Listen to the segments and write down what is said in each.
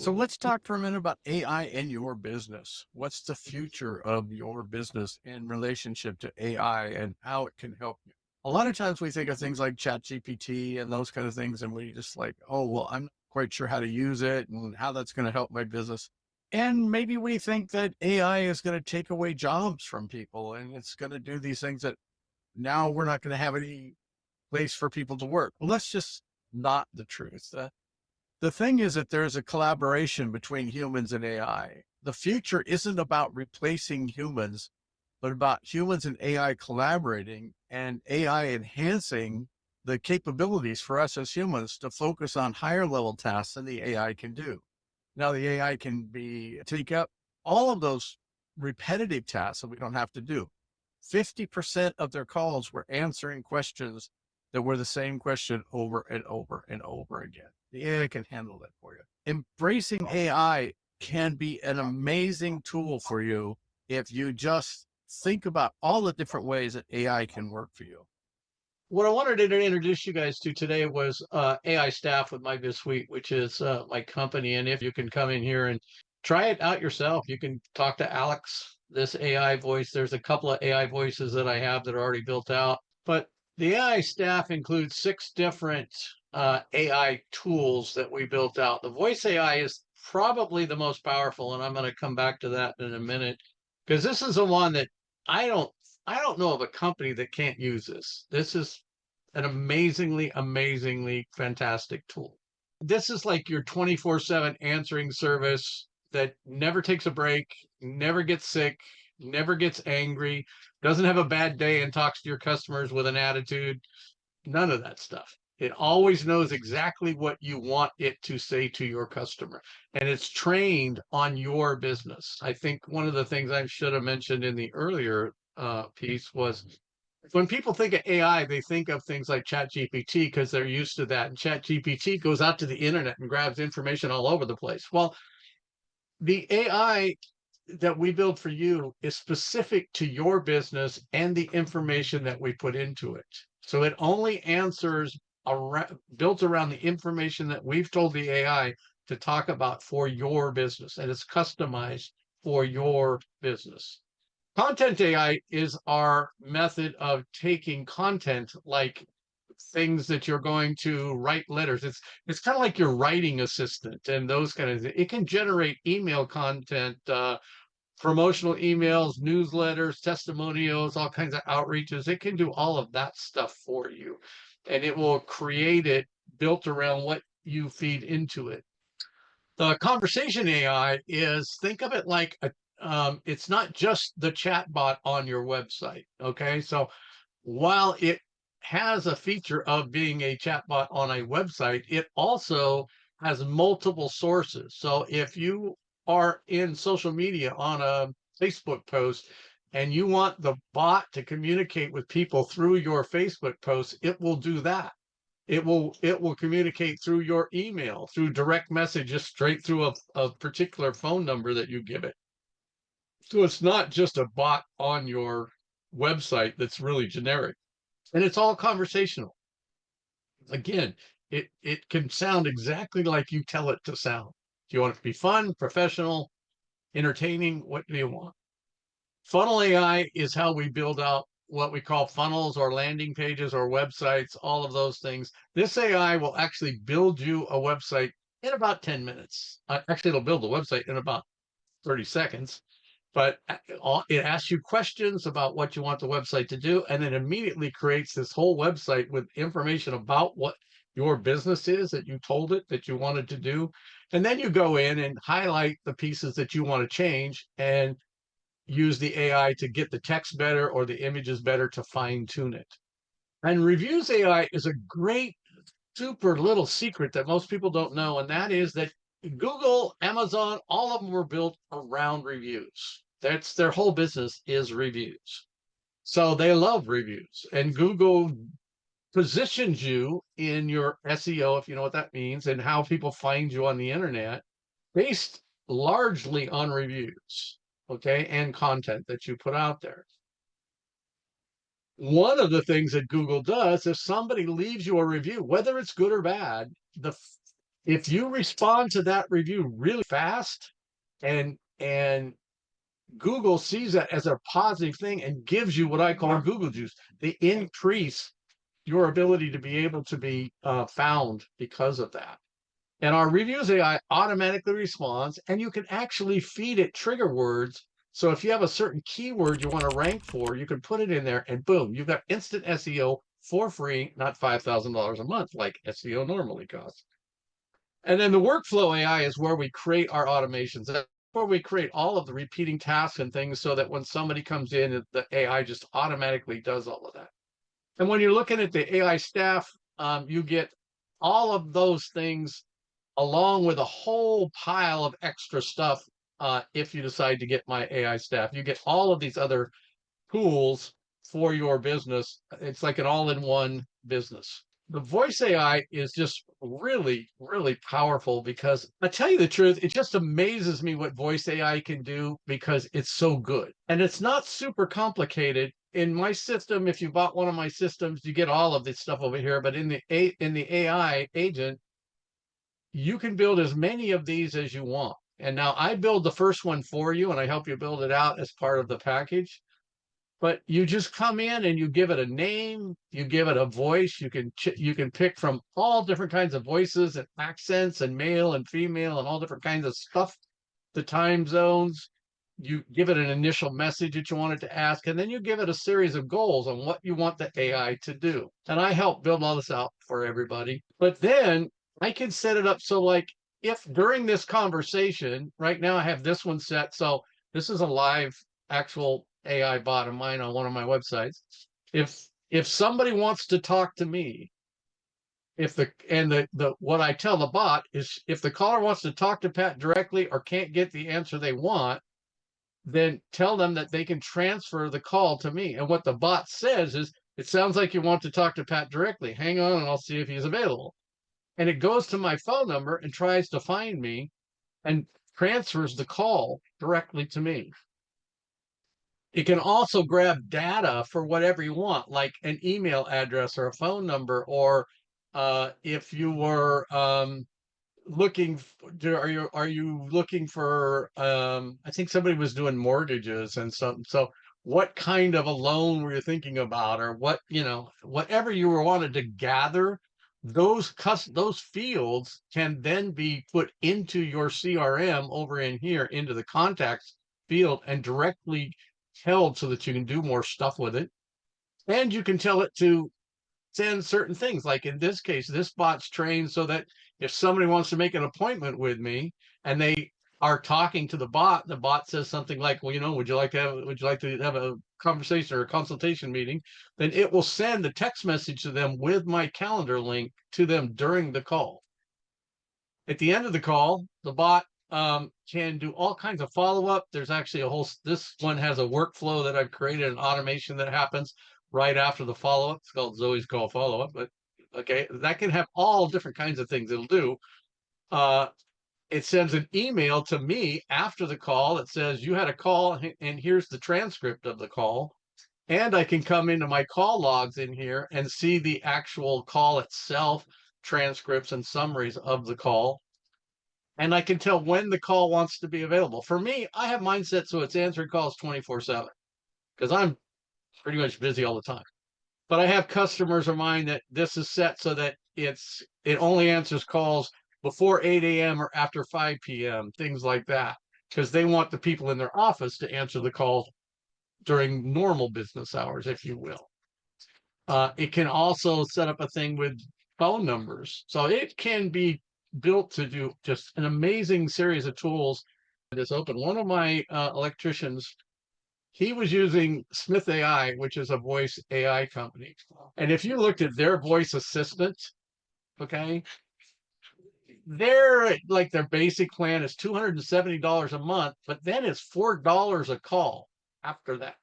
So let's talk for a minute about AI and your business. What's the future of your business in relationship to AI and how it can help you? A lot of times we think of things like ChatGPT and those kind of things, and we just like, oh, well, I'm not quite sure how to use it and how that's going to help my business. And maybe we think that AI is going to take away jobs from people and it's going to do these things that now we're not going to have any place for people to work. Well, that's just not the truth. The thing is that there's a collaboration between humans and AI. The future isn't about replacing humans, but about humans and AI collaborating and AI enhancing the capabilities for us as humans to focus on higher level tasks than the AI can do. Now, the AI can take up all of those repetitive tasks that we don't have to do. 50% of their calls were answering questions that were the same question over and over and over again. The AI can handle that for you. Embracing AI can be an amazing tool for you if you just think about all the different ways that AI can work for you. What I wanted to introduce you guys to today was AI Staff with My Biz Suite, which is my company. And if you can come in here and try it out yourself, you can talk to Alex, this AI voice. There's a couple of AI voices that I have that are already built out. But the AI Staff includes 6 different AI tools that we built out. The voice AI is probably the most powerful, and I'm going to come back to that in a minute because this is the one that I don't I don't know of a company that can't use this. This is an amazingly fantastic tool. This is like your 24/7 answering service that never takes a break, never gets sick, never gets angry, doesn't have a bad day and talks to your customers with an attitude. None of that stuff. It always knows exactly what you want it to say to your customer. And it's trained on your business. I think one of the things I should have mentioned in the earlier piece was when people think of AI, they think of things like ChatGPT because they're used to that. And ChatGPT goes out to the internet and grabs information all over the place. Well, the AI that we build for you is specific to your business and the information that we put into it. So it only answers built around the information that we've told the AI to talk about for your business, and it's customized for your business. Content AI is our method of taking content like things that you're going to write letters. It's kind of like your writing assistant and those kind of things. It can generate email content, promotional emails, newsletters, testimonials, all kinds of outreaches. It can do all of that stuff for you, and it will create it built around what you feed into it. The conversation AI is, think of it like it's not just the chat bot on your website. Okay. So while it has a feature of being a chatbot on a website, it also has multiple sources. So if you are in social media on a Facebook post and you want the bot to communicate with people through your Facebook post, it will do that. It will communicate through your email, through direct messages, straight through a particular phone number that you give it. So it's not just a bot on your website that's really generic, and it's all conversational. Again, it can sound exactly like you tell it to sound. Do you want it to be fun, professional, entertaining? What do you want? Funnel AI is how we build out what we call funnels or landing pages or websites, all of those things. This AI will actually build you a website in about 10 minutes. Actually, it'll build the website in about 30 seconds, but it asks you questions about what you want the website to do, and then immediately creates this whole website with information about what your business is that you told it that you wanted to do. And then you go in and highlight the pieces that you want to change and use the AI to get the text better or the images better to fine tune it. And Reviews AI is a great, super little secret that most people don't know, and that is that Google, Amazon, all of them were built around reviews. That's their whole business is reviews. So they love reviews, and Google positions you in your SEO, if you know what that means, and how people find you on the internet based largely on reviews, okay, and content that you put out there. One of the things that Google does, if somebody leaves you a review, whether it's good or bad, the If you respond to that review really fast and Google sees that as a positive thing and gives you what I call Google juice, they increase your ability to be able to be found because of that. And our reviews AI automatically responds, and you can actually feed it trigger words. So if you have a certain keyword you want to rank for, you can put it in there, and boom, you've got instant SEO for free, not $5,000 a month like SEO normally costs. And then the workflow AI is where we create our automations. That's where we create all of the repeating tasks and things so that when somebody comes in, the AI just automatically does all of that. And when you're looking at the AI staff, you get all of those things along with a whole pile of extra stuff. If you decide to get my AI staff, you get all of these other tools for your business. It's like an all-in-one business. The voice AI is just really, really powerful because I tell you the truth, it just amazes me what voice AI can do because it's so good. And it's not super complicated. In my system, if you bought one of my systems, you get all of this stuff over here. But in the AI agent, you can build as many of these as you want. And now I build the first one for you and I help you build it out as part of the package. But you just come in and you give it a name, you give it a voice. You can pick from all different kinds of voices and accents and male and female and all different kinds of stuff, the time zones. You give it an initial message that you want it to ask, and then you give it a series of goals on what you want the AI to do. And I help build all this out for everybody. But then I can set it up so, like, if during this conversation, right now I have this one set. So this is a live actual AI bot of mine on one of my websites. If somebody wants to talk to me, if the what I tell the bot is if the caller wants to talk to Pat directly or can't get the answer they want, then tell them that they can transfer the call to me. And what the bot says is, it sounds like you want to talk to Pat directly. Hang on and I'll see if he's available. And it goes to my phone number and tries to find me and transfers the call directly to me. It can also grab data for whatever you want, like an email address or a phone number, or if you were looking, are you looking for? I think somebody was doing mortgages and something. So, what kind of a loan were you thinking about, or what whatever you were wanted to gather, those fields can then be put into your CRM over in here into the contacts field and directly held so that you can do more stuff with it. And you can tell it to send certain things. Like in this case, this bot's trained so that if somebody wants to make an appointment with me and they are talking to the bot says something like, well, would you like to have a conversation or a consultation meeting? Then it will send a text message to them with my calendar link to them during the call. At the end of the call, the bot can do all kinds of follow-up. There's actually this one has a workflow that I've created, an automation that happens right after the follow-up. It's called Zoe's call follow-up, but okay, that can have all different kinds of things it'll do. It sends an email to me after the call that says you had a call and here's the transcript of the call. And I can come into my call logs in here and see the actual call itself, transcripts and summaries of the call. And I can tell when the call wants to be available. For me, I have mine set so it's answering calls 24/7 because I'm pretty much busy all the time. But I have customers of mine that this is set so that it only answers calls before 8 a.m. or after 5 p.m., things like that, because they want the people in their office to answer the calls during normal business hours, if you will. It can also set up a thing with phone numbers. So it can be built to do just an amazing series of tools. This open. One of my electricians, he was using Smith AI, which is a voice AI company. And if you looked at their voice assistant, okay, their basic plan is $270 a month, but then it's $4 a call after that.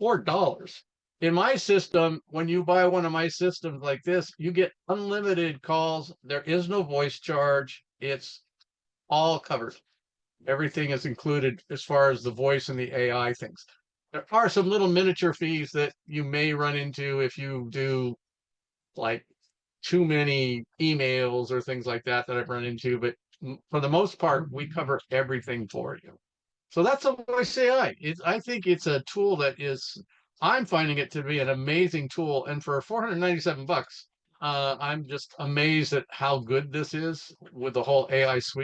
$4. In my system, when you buy one of my systems like this, you get unlimited calls. There is no voice charge. It's all covered. Everything is included as far as the voice and the AI things. There are some little miniature fees that you may run into if you do like too many emails or things like that that I've run into. But for the most part, we cover everything for you. So that's a voice AI. I think it's a tool that is, I'm finding it to be an amazing tool. And for 497 bucks, I'm just amazed at how good this is with the whole AI suite.